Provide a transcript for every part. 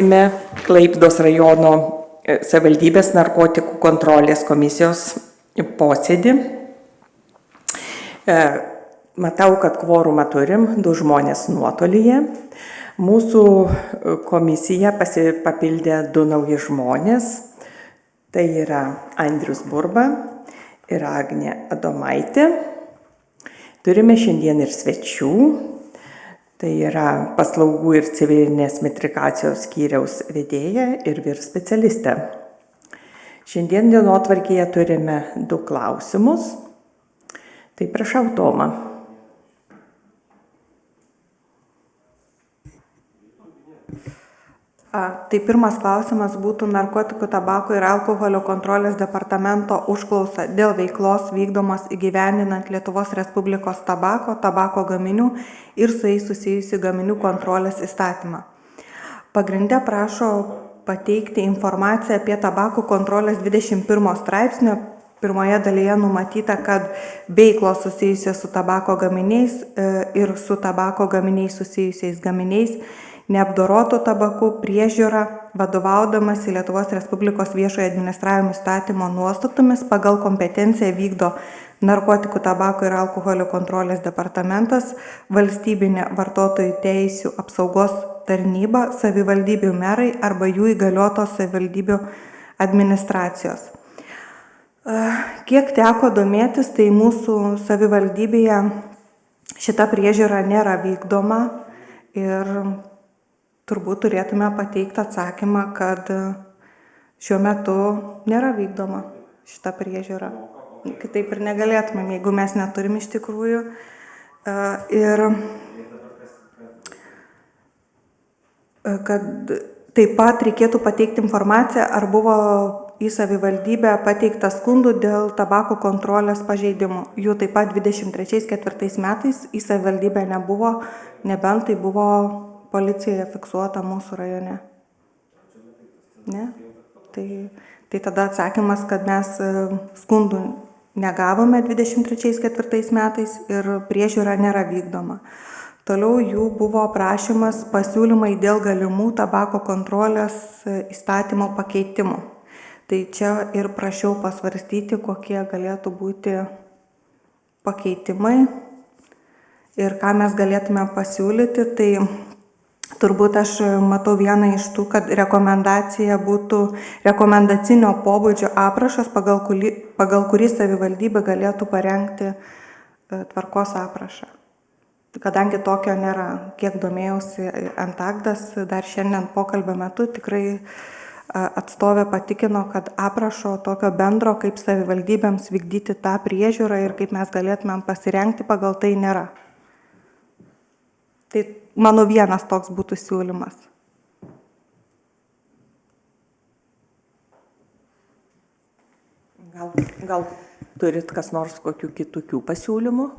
Klaipėdos rajono savivaldybės narkotikų kontrolės komisijos posėdį. Matau, kad kvorumą turim, 2 žmonės nuotolyje. Mūsų komisija papildė 2 nauji žmonės. Tai yra Andrius Burba ir Agnė Adomaitė. Turime šiandien ir svečių. Tai yra paslaugų ir civilinės metrikacijos skyriaus vedėja ir vyr specialistė. Šiandien dienotvarkėje turime 2 klausimus. Tai prašau, Toma. Tai pirmas klausimas būtų narkotikų, tabako ir alkoholio kontrolės departamento užklausa dėl veiklos vykdomos įgyvendinant Lietuvos Respublikos tabako, tabako gaminių ir su jais susijusių gaminių kontrolės įstatymą. Pagrinde prašo pateikti informaciją apie tabako kontrolės 21 straipsnio. Pirmoje dalyje numatyta, kad veiklos susijusios su tabako gaminiais ir su tabako gaminiais susijusiais gaminiais, neapdorotų tabakų priežiūra, vadovaudamas į Lietuvos Respublikos viešojo administravimo įstatymo nuostatomis pagal kompetenciją vykdo narkotikų, tabako ir alkoholio kontrolės departamentas, valstybinė vartotojų teisių apsaugos tarnyba, savivaldybių merai arba jų įgaliotos savivaldybių administracijos. Kiek teko domėtis, tai mūsų savivaldybėje šita priežiūra nėra vykdoma ir turbūt turėtume pateikti atsakymą, kad šiuo metu nėra vykdoma šita priežiūra. Kitaip ir negalėtumėm, jeigu mes neturim iš tikrųjų. Ir kad taip pat reikėtų pateikti informaciją, ar buvo į savivaldybę pateikta skundų dėl tabako kontrolės pažeidimų. Jų taip pat 23-24 metais į savivaldybę nebuvo, nebent tai buvo policijoje fiksuota mūsų rajone. Ne? Tai tada atsakymas, kad mes skundų negavome 23-24 metais ir priežiūra nėra vykdoma. Toliau jų buvo prašymas pasiūlymai dėl galimų tabako kontrolės įstatymo pakeitimų. Tai čia ir prašiau pasvarstyti, kokie galėtų būti pakeitimai ir ką mes galėtume pasiūlyti. Tai turbūt aš matau vieną iš tų, kad rekomendacija būtų rekomendacinio pobūdžio aprašas, pagal kurį savivaldybė galėtų parengti tvarkos aprašą. Kadangi tokio nėra, kiek domėjausi Antagdas, dar šiandien pokalbio metu tikrai atstovė patikino, kad aprašo tokio bendro, kaip savivaldybėms vykdyti tą priežiūrą ir kaip mes galėtumėm pasirengti, pagal tai nėra. Tai mano vienas toks būtų siūlymas. Gal turit kas nors kokių kitokių pasiūlymų?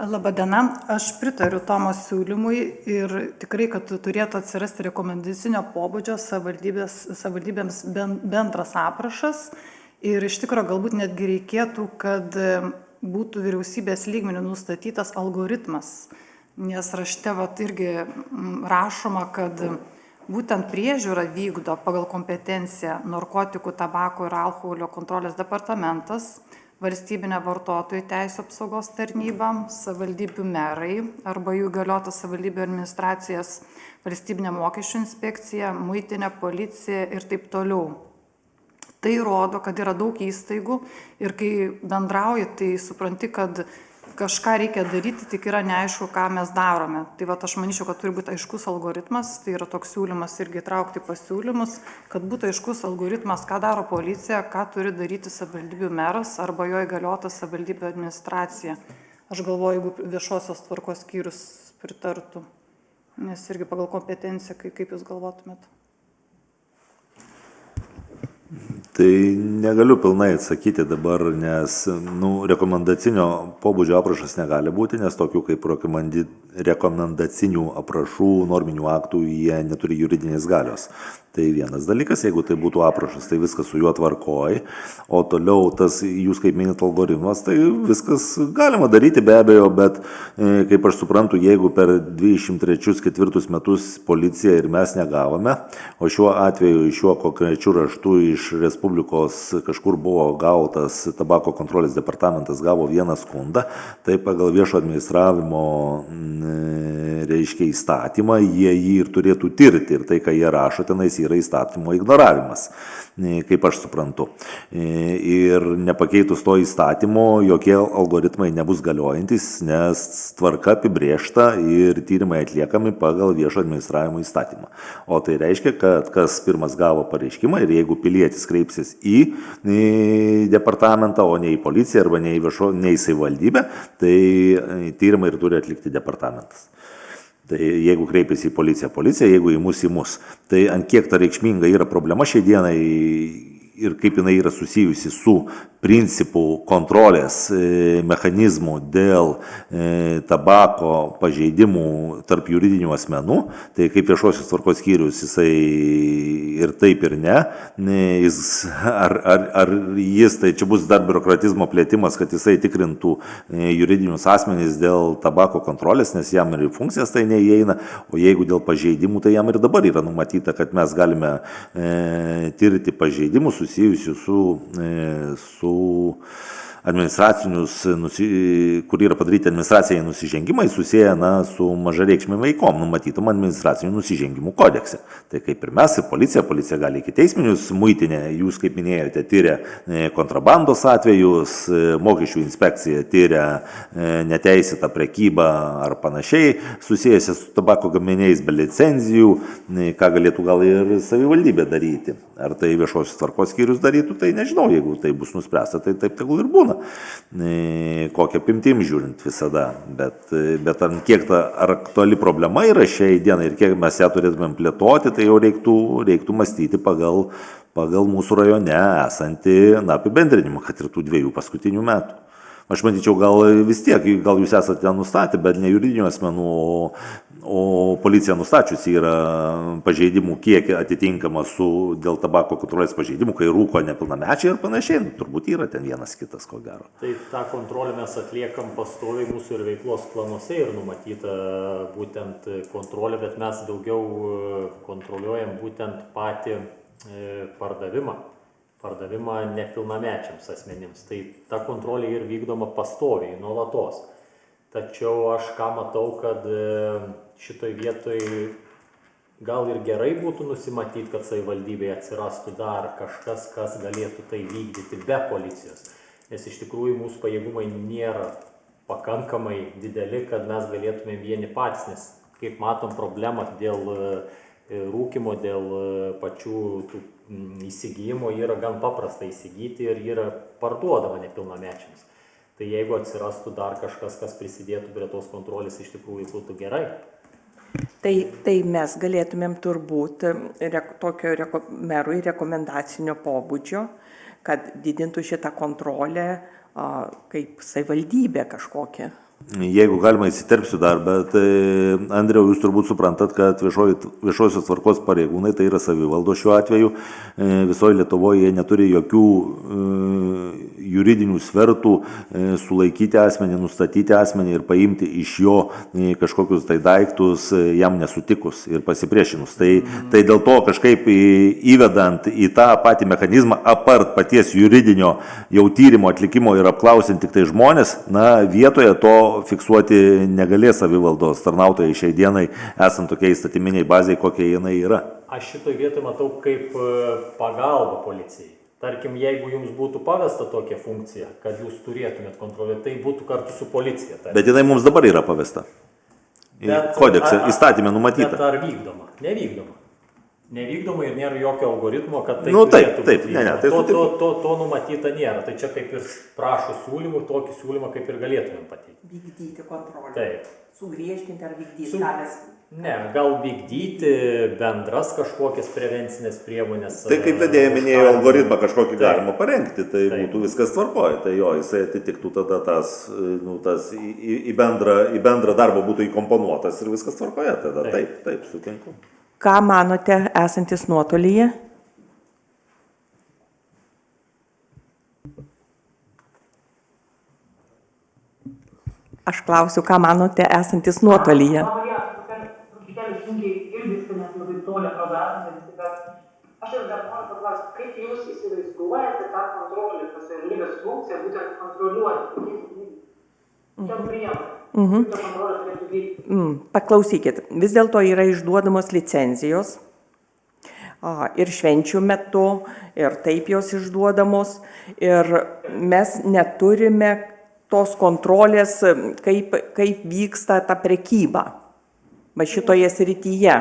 Labadiena, aš pritariu Tomo siūlymui ir tikrai, kad turėtų atsirasti rekomendacinio pobūdžio savivaldybėms bendras aprašas ir iš tikrųjų galbūt netgi reikėtų, kad būtų vyriausybės lygmeniu nustatytas algoritmas, nes rašte irgi rašoma, kad būtent priežiūrą vykdo pagal kompetenciją narkotikų, tabako ir alkoholio kontrolės departamentas, valstybinė vartotojų teisių apsaugos tarnyba, savivaldybių merai arba jų įgaliotas savivaldybių administracijas, valstybinė mokesčių inspekcija, muitinė, policija ir taip toliau. Tai rodo, kad yra daug įstaigų ir kai bendrauji, tai supranti, kad kažką reikia daryti, tik yra neaišku, ką mes darome. Tai aš manyčiau, kad turi būti aiškus algoritmas, tai yra toks siūlymas irgi traukti pasiūlymus, kad būtų aiškus algoritmas, ką daro policija, ką turi daryti savivaldybių meras arba jo įgaliota savivaldybių administracija. Aš galvoju, jeigu viešosios tvarkos skyrius pritartų, nes irgi pagal kompetenciją, kaip jūs galvotumėt? Tai negaliu pilnai atsakyti dabar, nes rekomendacinio pobūdžio aprašas negali būti, nes tokių kaip rekomendacinių aprašų, norminių aktų, jie neturi juridinės galios. Tai vienas dalykas, jeigu tai būtų aprašas, tai viskas su juo tvarkoj, o toliau tas, jūs kaip minit, algoritmas, tai viskas galima daryti be abejo, bet kaip aš suprantu, jeigu per 23-24 metus policija ir mes negavome, o šiuo atveju, šiuo konkrečiu raštu iš Respublikos kažkur buvo gautas, tabako kontrolės departamentas gavo vieną skundą, tai pagal viešo administravimo reiškia įstatymą, jie jį ir turėtų tirti ir tai, ką jie rašo tenais, yra įstatymo ignoravimas, kaip aš suprantu. Ir nepakeitus to įstatymo, jokie algoritmai nebus galiojantis, nes tvarka apibrėžta ir tyrimai atliekami pagal viešo administravimo įstatymą. O tai reiškia, kad kas pirmas gavo pareiškimą ir jeigu pilietis kreipsis į departamentą, o ne į policiją arba ne į savivaldybę, tai tyrimai ir turi atlikti departamentas. Tai jeigu kreipiasi į policiją, jeigu į mus. Tai ant kiek ta reikšminga yra problema šiai dienai ir kaip jinai yra susijusi su principų kontrolės mechanizmų dėl tabako pažeidimų tarp juridinių asmenų, tai kaip viešosios tvarkos skyrius jisai ir taip ir ne, ar jis, tai čia bus dar biurokratizmo plėtimas, kad jisai tikrintų juridinius asmenys dėl tabako kontrolės, nes jam ir funkcijas tai neįeina, o jeigu dėl pažeidimų, tai jam ir dabar yra numatyta, kad mes galime tirti pažeidimus susijusių su administracinius, kur yra padaryti administraciniai nusižengimai, susiję su mažareikšmėm veikom, numatytom administracinių nusižengimų kodekse. Tai kaip ir mes, policija gali ikiteisminius, muitinė, jūs kaip minėjote, tyria kontrabandos atvejus, mokesčių inspekcija tyria neteisėtą prekybą ar panašiai, susijęsia su tabako gaminiais be licenzijų, ką galėtų gal ir savivaldybė daryti. Ar tai viešosios tvarkos skyrius darytų, tai nežinau, jeigu tai bus nuspręsta, tai taip tegul ir būna. Kokią apimtim žiūrint visada, bet ant kiek ta aktuali problema yra šiai dienai ir kiek mes ją turėtumėm plėtoti, tai jau reiktų mąstyti pagal mūsų rajone esantį apibendrinimą, kad ir tų 2 paskutinių metų. Aš manyčiau, gal vis tiek, gal jūs esate nustatę, bet ne juridinių asmenų, o policija nustačiusi yra pažeidimų kiekį atitinkamą dėl tabako kontrolės pažeidimų, kai rūko nepilnamečiai ir panašiai, turbūt yra ten vienas kitas, ko gero. Tai tą kontrolę mes atliekam pastoviai mūsų ir veiklos planuose ir numatyta būtent kontrolė, bet mes daugiau kontroliuojam būtent patį pardavimą nepilnamečiams asmenims. Tai ta kontrolė ir vykdoma pastoviai, nuolatos. Tačiau aš ką matau, kad šitoj vietoj gal ir gerai būtų nusimatyti, kad savivaldybėje atsirastų dar kažkas, kas galėtų tai vykdyti be policijos. Nes iš tikrųjų mūsų pajėgumai nėra pakankamai dideli, kad mes galėtume vieni patys, nes kaip matom problemą dėl rūkimo, dėl pačių tų įsigijimo yra gan paprasta įsigyti ir yra parduodama nepilnamečiams. Tai jeigu atsirastų dar kažkas, kas prisidėtų prie tos kontrolės, iš tikrųjų būtų gerai. Tai mes galėtumėm turbūt tokio merui rekomendacinio pobūdžio, kad didintų šitą kontrolę kaip savivaldybė kažkokia. Jeigu galima įsiterpsiu dar, bet Andriau, jūs turbūt suprantat, kad viešosios tvarkos pareigūnai, tai yra savivaldo šiuo atveju, visoje Lietuvoje jie neturi jokių juridinių svertų sulaikyti asmenį, nustatyti asmenį ir paimti iš jo kažkokius tai daiktus jam nesutikus ir pasipriešinus. Tai dėl to kažkaip įvedant į tą patį mechanizmą, apart paties juridinio jau tyrimo atlikimo ir apklausiant tik tai žmonės, vietoje to fiksuoti negalės savivaldos tarnautojai šiai dienai, esant tokiai įstatyminiai baziai, kokia jinai yra. Aš šitoj vietoj matau kaip pagalba policijai. Tarkim, jeigu jums būtų pavesta tokia funkcija, kad jūs turėtumėt kontroliuoti, tai būtų kartu su policija. Bet jinai mums dabar yra pavesta. Kodekse, įstatymė numatyta. Bet ar vykdoma? Nevykdoma. Nevykdoma ir nėra jokio algoritmo, kad tai turėtų būti vykdoma. To numatyta nėra. Tai čia kaip ir prašo siūlymų, tokį siūlymą kaip ir galėtumėm pateikti. Vykdyti kontrolę. Taip. Sugriežtinti ar vykdyti. Ne, gal vykdyti bendras kažkokias prevencinės priemonės. Tai kaip vedėja minėjo, algoritmą kažkokį Taip. galima parengti, tai Taip. būtų viskas tvarkoja. Tai jo, jisai atitiktų tada tas į bendrą darbą būtų įkomponuotas ir viskas tvarkoja. Tada taip, sutinku. Ką manote esantis nuotolyje? Aš klausiu, ką manote esantis nuotolyje? Truputėlį sunkiai girdisi, nes labai toli atrodo, bet aš ir dar noriu paklausti, kaip jūs įsivaizduojate tą kontrolę, tą savivaldybės funkciją, būtent kontroliuoti, kokiam priemonėm, kaip ta kontrolė turėtų vykti? Paklausykit, vis dėlto yra išduodamos licenzijos ir švenčių metu, ir taip jos išduodamos, ir mes neturime tos kontrolės, kaip vyksta ta prekyba va šitoje srityje.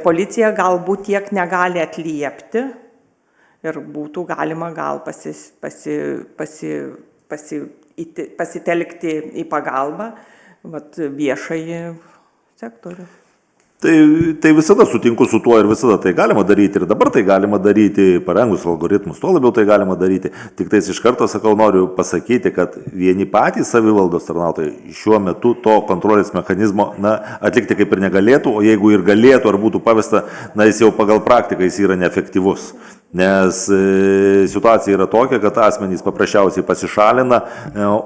Policija galbūt tiek negali atliepti ir būtų galima gal pasitelkti į pagalbą viešąjį sektorių. Tai visada sutinku su tuo ir visada tai galima daryti ir dabar tai galima daryti, parengus algoritmus, tuo labiau tai galima daryti. Tik tais iš karto sakau, noriu pasakyti, kad vieni patys savivaldos tarnautojai šiuo metu to kontrolės mechanizmo atlikti kaip ir negalėtų, o jeigu ir galėtų ar būtų pavesta, jis jau pagal praktiką jis yra neefektyvus. Nes situacija yra tokia, kad asmenys paprasčiausiai pasišalina,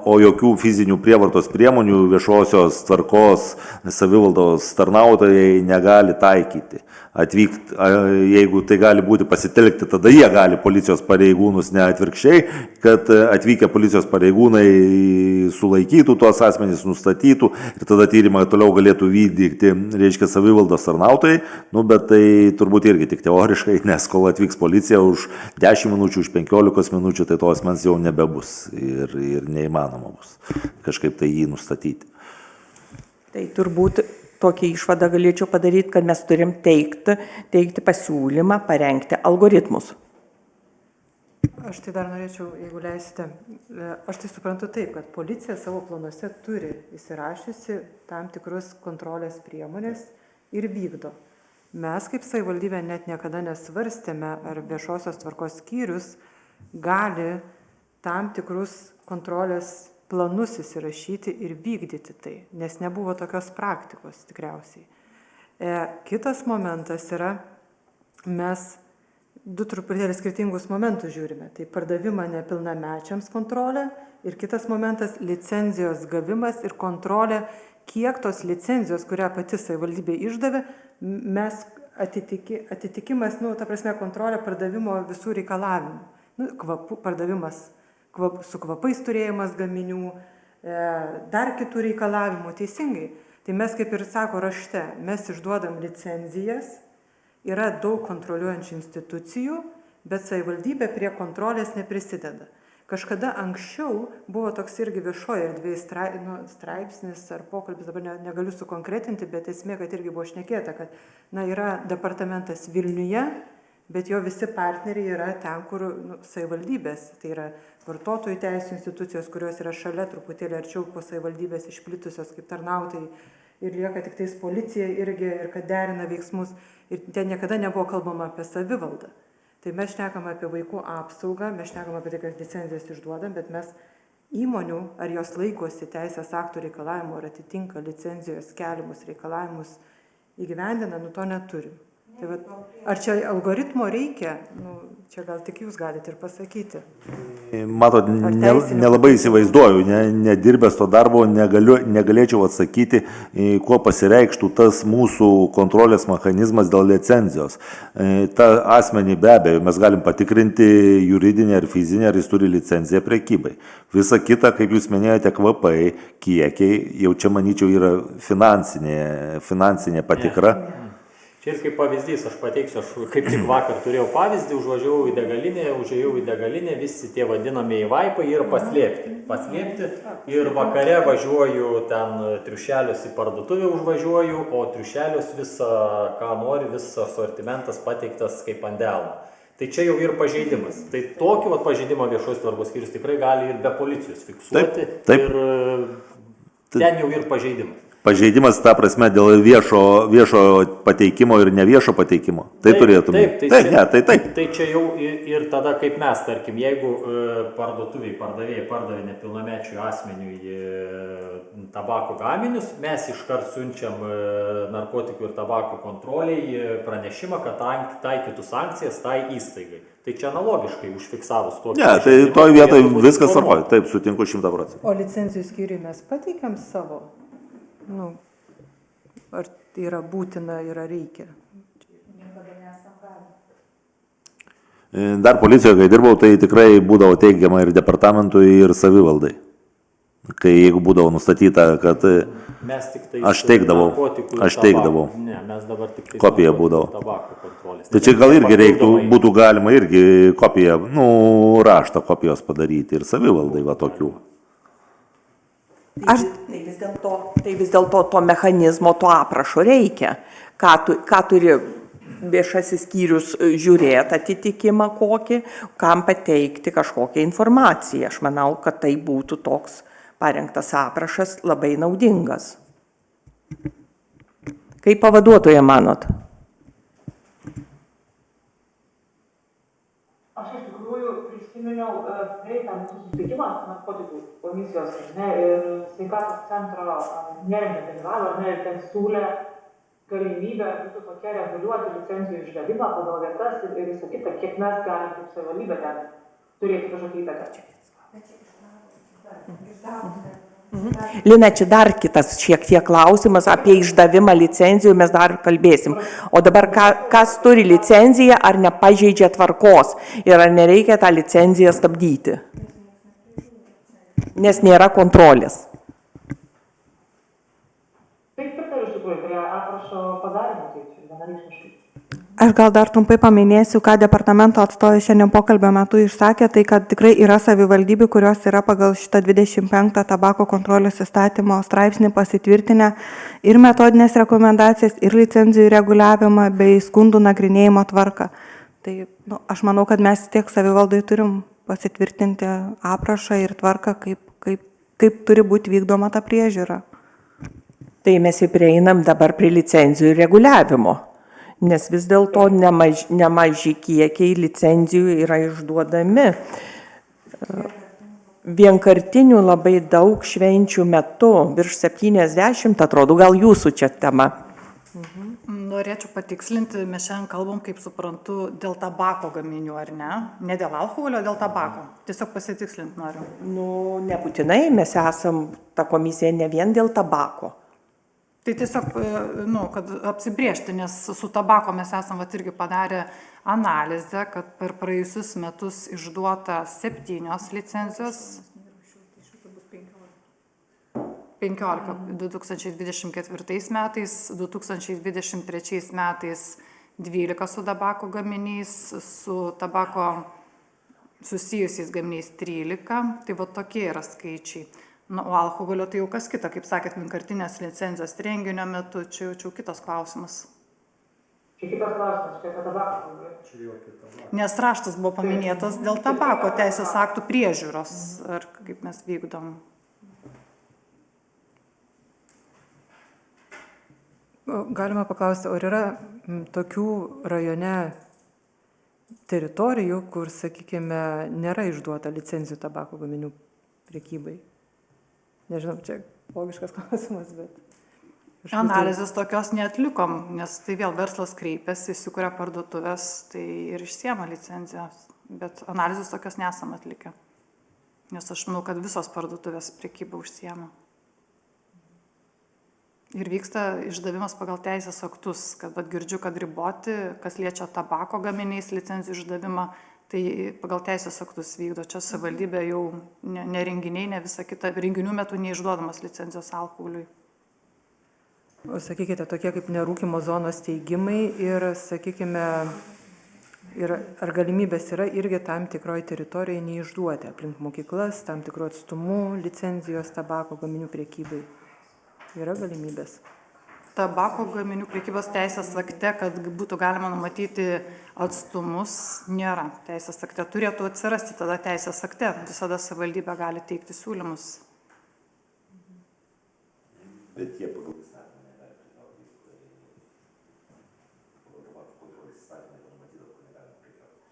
o jokių fizinių prievartos priemonių viešosios tvarkos savivaldos tarnautojai negali taikyti. Jeigu tai gali būti pasitelkti, tada jie gali policijos pareigūnus, ne atvirkščiai, kad atvykę policijos pareigūnai sulaikytų tuos asmenys, nustatytų ir tada tyrimą toliau galėtų vykdyti, reiškia, savivaldos tarnautojai, bet tai turbūt irgi tik teoriškai, nes kol atvyks policija už 10 minučių, už 15 minučių, tai to asmens jau nebebus ir neįmanoma bus kažkaip tai jį nustatyti. Tai turbūt tokią išvadą galėčiau padaryti, kad mes turim teikti pasiūlymą, parengti algoritmus. Aš tai dar norėčiau, jeigu leisite, aš tai suprantu taip, kad policija savo planuose turi įsirašysi tam tikrus kontrolės priemonės ir vykdo. Mes kaip savivaldybė net niekada nesvarstėme, ar viešosios tvarkos skyrius gali tam tikrus kontrolės planus įsirašyti ir vykdyti tai, nes nebuvo tokios praktikos tikriausiai. Kitas momentas yra, mes du truputėlį skirtingus momentus žiūrime. Tai pardavimą nepilnamečiams kontrolė ir kitas momentas licenzijos gavimas ir kontrolė, kiek tos licenzijos, kurią pati savivaldybė išdavė, mes atitikimas, ta prasme, kontrolė pardavimo visų reikalavimų. Pardavimas su kvapais turėjimas gaminių, dar kitų reikalavimų, teisingai. Tai mes, kaip ir sako rašte, mes išduodam licenzijas, yra daug kontroliuojančių institucijų, bet savivaldybė prie kontrolės neprisideda. Kažkada anksčiau buvo toks irgi viešoje erdvėje straipsnis ar pokalbis, dabar negaliu sukonkretinti, bet esmė, kad irgi buvo šnekėta, kad yra departamentas Vilniuje, bet jo visi partneriai yra ten, kur savivaldybės, tai yra vartotojų teisų institucijos, kurios yra šalia truputėlį arčiau po savivaldybės išplitusios kaip tarnautojai ir lieka tik tais policija irgi ir kad derina veiksmus ir ten niekada nebuvo kalbama apie savivaldą. Tai mes šnekame apie vaikų apsaugą, mes šnekame apie tai, kad licenzijas išduodam, bet mes įmonių, ar jos laikosi teisės aktų reikalavimų, ar atitinka licenzijos keliamus reikalavimus įgyvendina, to neturim. Tai ar čia algoritmo reikia? Čia gal tik jūs galite ir pasakyti. Matot, nelabai įsivaizduoju, nedirbęs to darbo, negalėčiau atsakyti, kuo pasireikštų tas mūsų kontrolės mechanizmas dėl licenzijos. Ta asmenį be abejo mes galim patikrinti juridinę ar fizinę, ar jis turi licenciją prekybai. Visa kita, kaip jūs minėjote, kvapai, kiekiai, jau čia manyčiau yra finansinė patikra. Čia ir kaip pavyzdys, aš pateiksiu, aš kaip tik vakar turėjau pavyzdį, užėjau į degalinę, visi tie vadinamieji vaipai yra paslėpti ir vakare važiuoju ten triušelius į parduotuvę užvažiuoju, o triušelius visą, ką nori, visas asortimentas pateiktas kaip ant delno. Tai čia jau ir pažeidimas. Tai tokį pažeidimą viešos tvarkos skyrius tikrai gali ir be policijos fiksuoti. Taip. Ir ten jau ir pažeidimas. Pažeidimas, ta prasme, dėl viešo pateikimo ir neviešo pateikimo. Tai turėtume. Tai čia jau ir tada, kaip mes, tarkim, jeigu pardavėjai pardavė nepilnamečiui asmeniui tabako gaminius, mes iškart siunčiam narkotikų ir tabako kontroliai pranešimą, kad taikytų sankcijas tai įstaigai. Tai čia analogiškai užfiksavus tokį. Ne, tai toj vietoj viskas tvarkoja. Taip, sutinku 100%. O licencijų skyriui mes pateikiam savo? Ar tai yra būtina, yra reikia? Dar policijoje, kai dirbau, tai tikrai būdavo teigiama ir departamentui, ir savivaldai. Kai jeigu būdavo nustatyta, kad aš teikdavau. Ne, mes dabar tik tai kopija būdavo. Tabako kontrolės. Tai čia gal irgi būtų galima irgi kopiją, rašto kopijos padaryti ir savivaldai va tokių. Tai vis dėlto to mechanizmo, to aprašo reikia. Ką turi viešasis skyrius žiūrėti, atitikimą kokį, kam pateikti kažkokią informaciją. Aš manau, kad tai būtų toks parengtas aprašas labai naudingas. Kaip pavaduotoja manot? Aš iš tikrųjų prisiminiau praeitą mūsų susitikimą narkotikų komisijos ir sveikatos centro nerengė dalyvavo, ir ten siūlė galimybę būtų tokia reguliuoti licencijų išdavimą pagal vietas ir visą kitą, kiek mes galim kaip savivaldybė ten turėti kažkokį įtaką. Lina, čia dar kitas šiek tiek klausimas apie išdavimą licencijų, mes dar kalbėsim. O dabar kas turi licenciją, ar nepažeidžia tvarkos ir ar nereikia tą licenciją stabdyti? Nes nėra kontrolės. Taip, iš tikrųjų, prie aprašo padarimo, tai čia vienareikšmiškai. Aš gal dar trumpai paminėsiu, ką departamento atstovai šiandien pokalbio metu išsakė, tai kad tikrai yra savivaldybių, kurios yra pagal šitą 25 tabako kontrolės įstatymo straipsnį pasitvirtinę ir metodinės rekomendacijas, ir licencijų reguliavimą bei skundų nagrinėjimo tvarką. Tai aš manau, kad mes tiek savivaldai turim pasitvirtinti aprašą ir tvarką, kaip turi būti vykdoma ta priežiūra. Tai mes jau prieinam dabar prie licencijų reguliavimo, nes vis dėlto nemaži kiekiai licencijų yra išduodami. Vienkartinių labai daug švenčių metu, virš 70, atrodo, gal jūsų čia tema. Norėčiau patikslinti, mes šiandien kalbam, kaip suprantu, dėl tabako gaminių, ar ne? Ne dėl alkoholio, dėl tabako. Tiesiog pasitikslinti noriu. Nebūtinai, mes esam ta komisija ne vien dėl tabako. Tai tiesiog, kad apsibriežti, nes su tabako mes esam irgi padarę analizę, kad per praėjusius metus išduota 7 licencijos, 15 2024 metais, 2023 metais 12 su tabako gaminiais, su tabako susijusiais gaminiais 13, tai tokie yra skaičiai. O alkoholio tai jau kas kita, kaip sakėt, vienkartinės licencijos renginio metu, čia jau kitas klausimas. Čia kitas klausimas, čia apie tabako. Nes raštas buvo paminėtas dėl tabako teisės aktų priežiūros, ar kaip mes vykdom. Galima paklausti, ar yra tokių rajone teritorijų, kur, sakykime, nėra išduota licencijų tabako gaminių prekybai? Nežinau, čia logiškas klausimas, bet... Analizės tokios neatlikom, nes tai vėl verslas kreipiasi, įsikuria parduotuvės, tai ir išsiema licencijas, bet analizės tokios nesam atlikę. Nes aš manau, kad visos parduotuvės prekybą užsiema. Ir vyksta išdavimas pagal teisės aktus, kad girdžiu, kad riboti, kas liečia tabako gaminiais licencijų išdavimą, tai pagal teisės aktus vykdo. Čia savivaldybė jau ne renginiai, ne visa kita, renginių metu neišduodamas licencijos alkoholiui. O sakykite, tokie kaip nerūkymo zonos steigimai ir, sakykime, ar galimybės yra irgi tam tikroje teritorijoje neišduoti aplink mokyklas, tam tikrų atstumų, licencijos tabako gaminių prekybai. Yra galimybės. Tabako gaminių prekybos teisės akte, kad būtų galima numatyti atstumus, nėra teisės akte. Turėtų atsirasti tada teisės akte. Visada savivaldybė gali teikti siūlymus. Bet jie pagal įstatymą negali prekiauti. Pagal tabako kontrolės įstatymą numatydavo, kad negalima prekiauti.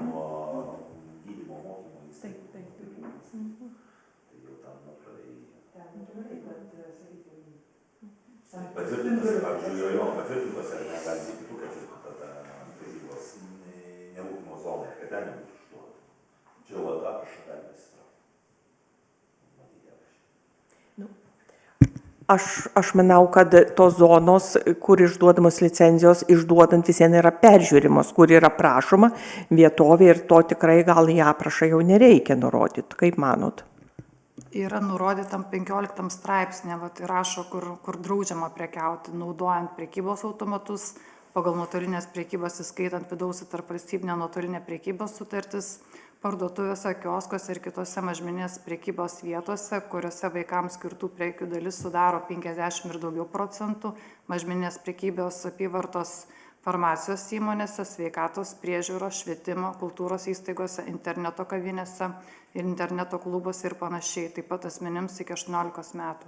Nuo gydymo mokymo įstaigų. Tai jau tam natūraliai. Patvirtintas, pavyzdžiui, patvirtintas ar negali būti kitų ketvirtų tada prekybos nerūkymo zonai, kad ten nebūtų išduota. Čia jau aprašą galime įsitraukti. Aš manau, kad tos zonos, kur išduodamos licenzijos, išduodant vis vien yra peržiūrimos, kur yra prašoma vietovė ir to tikrai gal į aprašą jau nereikia nurodyti. Kaip manot? Yra nurodytam 15 straipsnė, įrašo, kur draudžiama prekiauti, naudojant prekybos automatus, pagal nuotolinės prekybos įskaitant vidaus ir tarpvalstybinę nuotolinę prekybos sutartis, parduotuvėse, kioskose ir kitose mažmeninės prekybos vietose, kuriuose vaikams skirtų prekių dalis sudaro 50 ir daugiau procentų, mažmeninės prekybos apyvartos farmacijos įmonėse, sveikatos priežiūros, švietimo, kultūros įstaigose, interneto kavinėse ir interneto klubuose ir panašiai, taip pat asmenims iki 18 metų.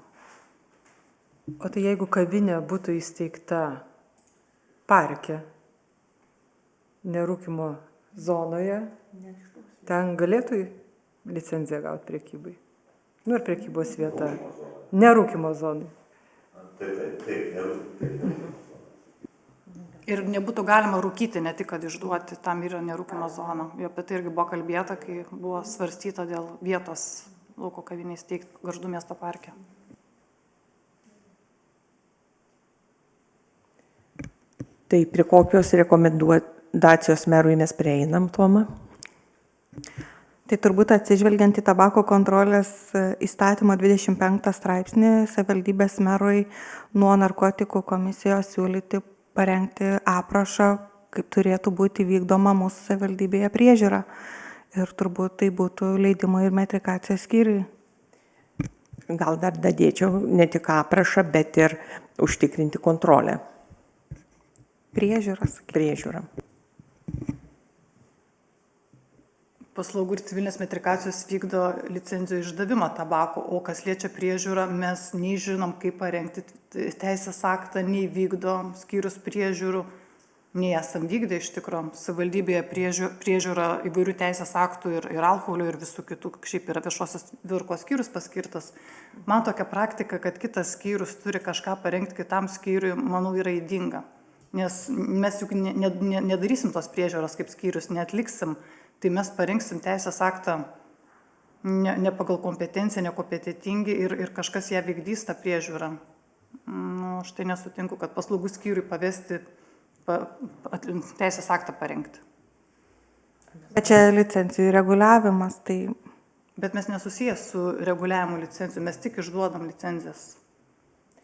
O tai jeigu kavinė būtų įsteigta parke, nerūkymo zonoje, ten galėtų licenciją gauti prekybai? Ir prekybos vieta. Nerūkymo zonai. Taip, nerūkymo. Ir nebūtų galima rūkyti, ne tik kad išduoti, tam yra nerūkymo zona. Jo apie tai irgi buvo kalbėta, kai buvo svarstyta dėl vietos lauko kavinės steigti Gargždų miesto parke. Tai prie kokios rekomendacijos merui mes prieinam, Toma? Tai turbūt atsižvelgiant į tabako kontrolės įstatymo 25 straipsnį, savivaldybės merui nuo narkotikų komisijos siūlyti parengti aprašą, kaip turėtų būti vykdoma mūsų savivaldybėje priežiūra. Ir turbūt tai būtų leidimo ir metrikacijos skyriui. Gal dar dadėčiau ne tik aprašą, bet ir užtikrinti kontrolę. Priežiūrą. Paslaugų ir civilinės metrikacijos vykdo licenzijų išdavimą tabako, o kas liečia priežiūrą, mes nei žinom, kaip parengti teisės aktą, nei vykdom skyrius priežiūrų, nei esam vykdę iš tikrųjų. Savivaldybėje priežiūra įvairių teisės aktų ir alkoholio ir visų kitų, šiaip yra viešosios tvarkos skyrius paskirtas. Man tokia praktika, kad kitas skyrius turi kažką parengti kitam skyriui, manau, yra ydinga. Nes mes juk nedarysim tos priežiūros kaip skyrius, neatliksim. Tai mes parinksim teisės aktą ne pagal kompetenciją, nekompetentingi ir kažkas ją vykdys tą priežiūrą. Aš tai nesutinku, kad paslaugų skyriui pavesti teisės aktą parengti. Bet čia licencijų reguliavimas, tai... Bet mes nesusijęs su reguliavimu licencijų, mes tik išduodam licencijas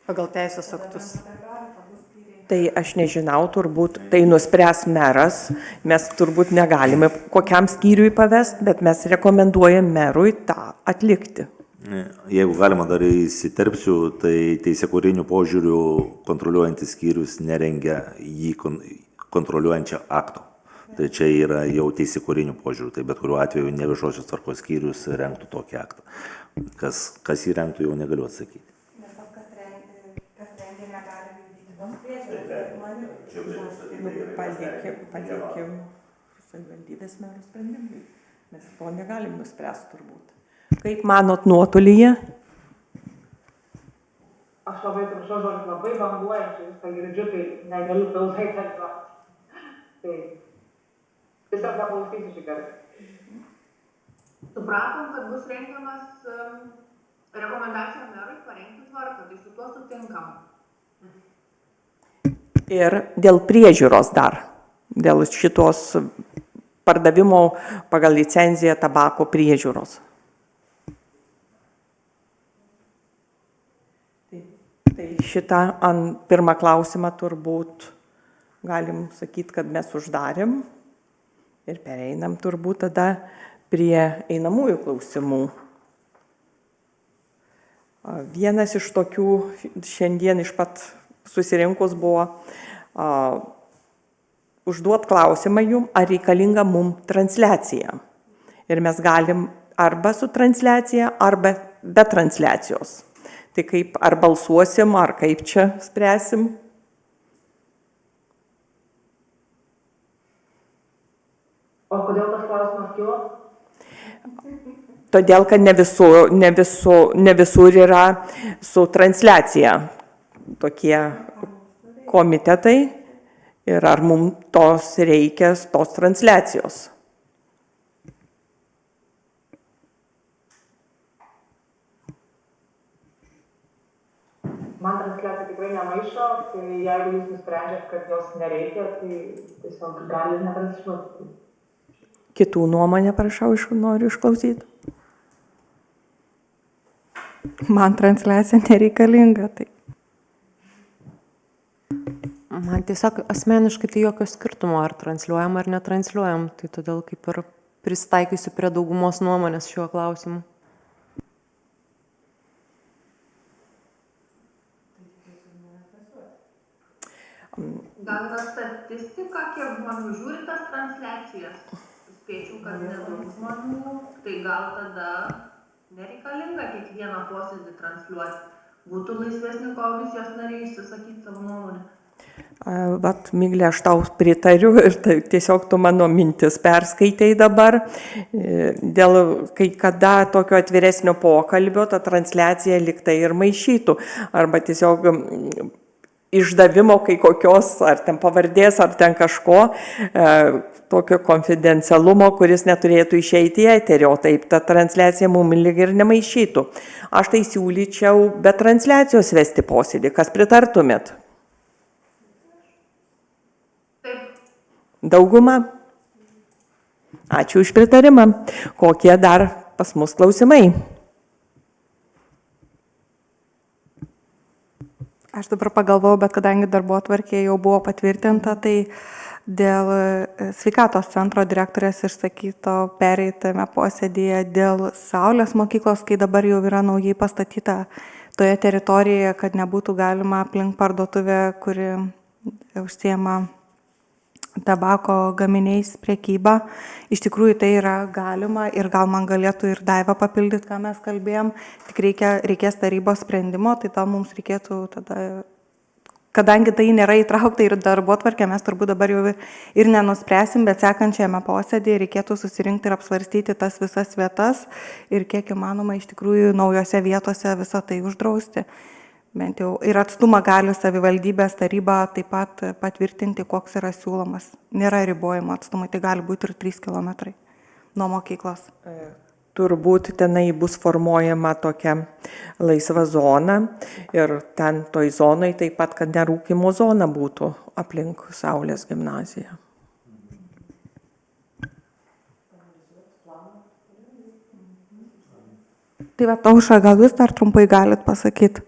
pagal teisės aktus. Tai aš nežinau, turbūt tai nuspręs meras, mes turbūt negalime kokiam skyriui pavest, bet mes rekomenduojam merui tą atlikti. Jeigu galima dar įsiterpsiu, tai teisėkūrinių požiūrių kontroliuojantis skyrius nerengia jį kontroliuojančio akto. Tai čia yra jau teisėkūrinių požiūrių, tai bet kuriuo atveju ne viešosios tvarkos skyrius rengtų tokį aktą. Kas jį rengtų, jau negaliu atsakyti. Padėkim savivaldybės merų sprendimui. Mes to negalim nuspręsti turbūt. Kaip manot nuotolyje? Aš labai atsiprašau, žodžiu, labai banguojančiai viską girdžiu, tai negaliu pilnai dalyvauti. Tai tiesiog neklausysiu šį kartą. Supratom, kad bus rengiamas rekomendacija merui parengti tvarką, tai su tuo sutinkam. Ir dėl priežiūros dar, dėl šitos pardavimo pagal licenciją tabako priežiūros. Tai šitą pirmą klausimą turbūt galim sakyti, kad mes uždarėm ir pereinam turbūt tada prie einamųjų klausimų. Vienas iš tokių šiandien iš pat susirinkus buvo užduot klausimą jum, ar reikalinga mum transliacija. Ir mes galim arba su transliacija, arba be transliacijos. Tai kaip, ar balsuosim, ar kaip čia spręsim? O kodėl tas klausimas kilo? Todėl, kad ne visur yra su transliacija tokie komitetai ir ar mums reikia tos transliacijos. Man transliacija tikrai nemaišo, tai jeigu jūs nusprendžiat, kad jos nereikia, tai tiesiog gali netransliuoti. Kitų nuomonę, prašau, noriu išklausyti. Man transliacija nereikalinga. Tai. Man tiesiog asmeniškai tai jokio skirtumo, ar transliuojam ar netransliuojam. Tai todėl kaip ir pristaikysiu prie daugumos nuomonės šiuo klausimu. Gal yra statistika, kiek žmonių žiūri tas transliacijas? Spėčiau, kad nedaug žmonių, tai gal tada nereikalinga kiekvieną posėdį transliuoti. Būtų laisvesni komisijos nariai išsisakyti savo nuomonę. Vat, Miglė, aš tau pritariu ir tiesiog tu mano mintis perskaitei dabar. Dėl kai kada tokio atviresnio pokalbio ta transliacija liktai ir maišytų. Arba tiesiog išdavimo kai kokios, ar ten pavardės, ar ten kažko, tokio konfidencialumo, kuris neturėtų išeiti į eterį, o taip ta transliacija mums lyg ir nemaišytų. Aš tai siūlyčiau be transliacijos vesti posėdį. Kas pritartumėt? Taip. Dauguma? Ačiū už pritarimą. Kokie dar pas mus klausimai? Aš dabar pagalvojau, bet kadangi darbotvarkė jau buvo patvirtinta, tai dėl sveikatos centro direktorės išsakyto pereitame posėdėje dėl Saulės mokyklos, kai dabar jau yra naujai pastatyta toje teritorijoje, kad nebūtų galima aplink parduotuvę, kuri užsiema tabako gaminiais prekyba. Iš tikrųjų tai yra galima ir gal man galėtų ir Daiva papildyti, ką mes kalbėjom. Tik reikės tarybos sprendimo, tai tam mums reikėtų tada, kadangi tai nėra įtraukta ir darbotvarkė, mes turbūt dabar jau ir nenuspręsim, bet sekančiame posėdėje reikėtų susirinkti ir apsvarstyti tas visas vietas ir kiek įmanoma iš tikrųjų naujose vietose visą tai uždrausti. Bent jau ir atstumą gali savivaldybės taryba taip pat patvirtinti, koks yra siūlomas. Nėra ribojimo atstumai, tai gali būti ir 3 km nuo mokyklos. Turbūt tenai bus formuojama tokia laisva zona ir ten toj zonai taip pat, kad nerūkymo zona būtų aplink Saulės gimnaziją. Tai va, Aušra, gal jūs dar trumpai galit pasakyti?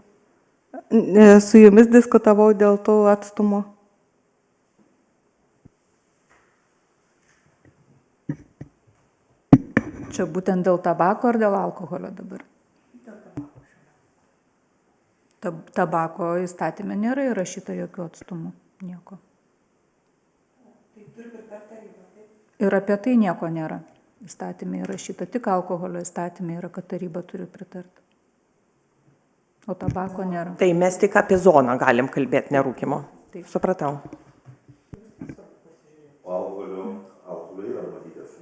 Su jumis diskutavau dėl tų atstumų. Čia būtent dėl tabako ar dėl alkoholio dabar? Tabako įstatymė nėra įrašyta jokių atstumų, nieko. Ir apie tai nieko nėra. Įstatymė įrašyta, tik alkoholio įstatymė yra, kad taryba turi pritarti. O tabako nėra. Tai mes tik apie zoną galim kalbėti, nerūkymo. Taip. Supratau. O alkoholio yra numatytas.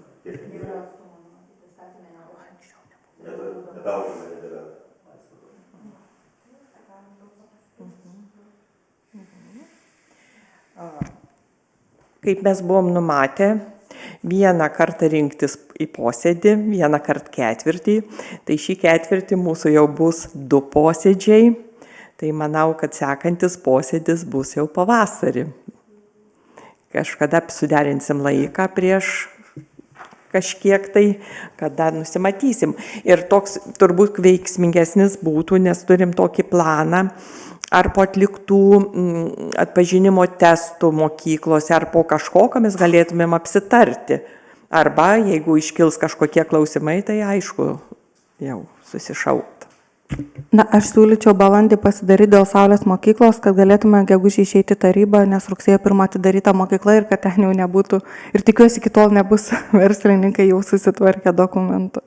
Kaip mes buvom numatę, vieną kartą rinktis į posėdį, vieną kartą ketvirtį. Tai šį ketvirtį mūsų jau bus 2 posėdžiai. Tai manau, kad sekantis posėdis bus jau pavasarį. Kažkada suderinsim laiką prieš kažkiek tai, kada nusimatysim. Ir toks turbūt veiksmingesnis būtų, nes turim tokį planą, ar po atliktų atpažinimo testų mokyklose, ar po kažko, ką mes galėtumėm apsitarti. Arba, jeigu iškils kažkokie klausimai, tai aišku, jau susišaukt. Na, aš siūlyčiau balandį pasidaryti dėl Saulės mokyklos, kad galėtume gegužį išeiti tarybą, nes rugsėjo 1 atidaryta mokykla ir kad ten jau nebūtų, ir tikiuosi, iki tol nebus verslininkai jau susitvarkę dokumentų.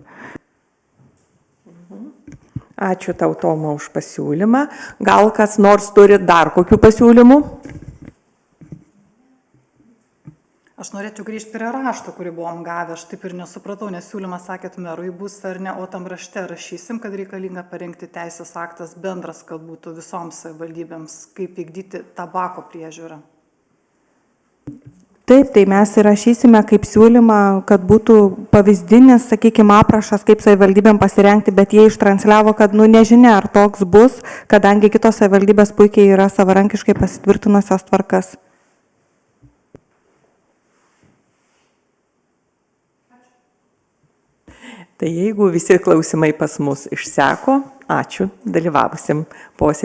Ačiū tau, Toma, už pasiūlymą. Gal kas nors turi dar kokių pasiūlymų? Aš norėčiau grįžti prie rašto, kurį buvom gavę. Aš taip ir nesupratau, nes siūlymas, sakėt, merui bus ar ne, o tam rašte rašysim, kad reikalinga parengti teisės aktas bendras, kad būtų visoms savivaldybėms, kaip vykdyti tabako priežiūrą. Taip, tai mes įrašysime kaip siūlymą, kad būtų pavyzdinis, sakykime, aprašas, kaip savivaldybėm pasirengti, bet jie ištransliavo, kad, nežinia, ar toks bus, kadangi kitos savivaldybės puikiai yra savarankiškai pasitvirtinusios tvarkas. Tai jeigu visi klausimai pas mus išseko, ačiū dalyvavusim posėdį.